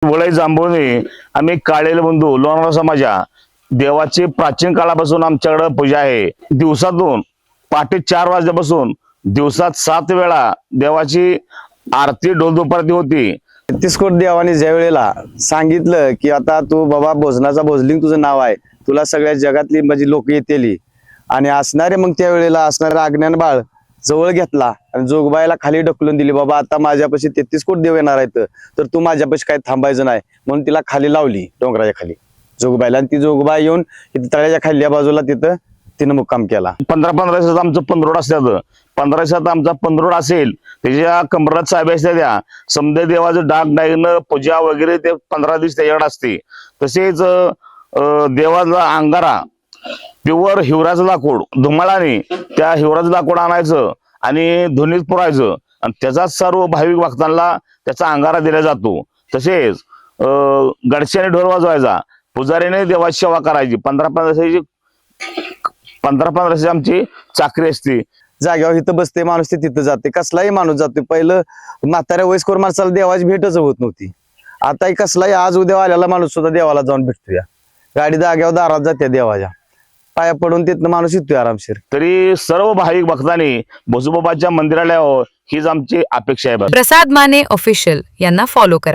वळई जांभूळने आम्ही काळेल बंधू लोणावळा समाजा देवाची प्राचीन काळापासून आमच्याकडे पूजा आहे। दिवसातून पहाटे 4 वाजल्यापासून दिवसात 7 वेळा देवाची आरती ढोल दुपारती होती। 33 कोटी देवाने ज्या वेळेला सांगितलं की आता तू बाबा भोजनाचा भोजलिंग तुझं नाव आहे, तुला सगळ्या जगातली म्हणजे लोक येतेली आणि असणारे मग त्या वेळेला असणारा अज्ञान बाळ जवळ घेतला आणि जोगबाईला खाली ढकलून दिली, बाबा आता माझ्यापाशी 33 कोटी देव येणार आहेत तर तू माझ्यापाशी काय थांबायचं नाही, म्हणून तिला खाली लावली डोंगराच्या खाली जोगबाईला। आणि ती जोगबाई येऊन इथं तळ्याच्या खाल्ल्या बाजूला तिथं तिनं मुक्काम केला। 15 दिवसात आमचं पंधरोड असतं। 15 दिवसात आमचा पंधरोड असेल, त्याच्या कमरात साहेब असल्या त्या समदे देवाचं डाग डागणं पूजा वगैरे ते 15 दिवस त्याच्याकडे असते। तसेच देवाचा अंगारा प्युअर हिवराचं लाकूड धुमाळाने त्या हिवराचं लाकूड आणायचं आणि धुनीत पुरायचं आणि त्याचा सर्व भाविक भक्तांना त्याचा अंगारा दिला जातो। तसेच गडशाने ढोल वाजवायचा, पुजारीने देवाची सेवा करायची। 15 दिवसाची आमची चाकरी असते। जाग्यावर इथं बसते माणूस ते तिथं जाते, कसलाही माणूस जातो। पहिलं म्हाताऱ्या वयस्कर माणसाला देवाची भेटच होत नव्हती, आता कसलाही आज उद्या आलेला माणूस सुद्धा देवाला जाऊन भेटतो। या गाडी जाग्यावर दारात जाते, देवाच्या पाया पडून तिथनं माणूस येतोय आरामशीर। तरी सर्व भाविक भक्तांनी भोजोबाबाच्या मंदिराला यावं हीच आमची अपेक्षा आहे। प्रसाद माने ऑफिशियल यांना फॉलो करा।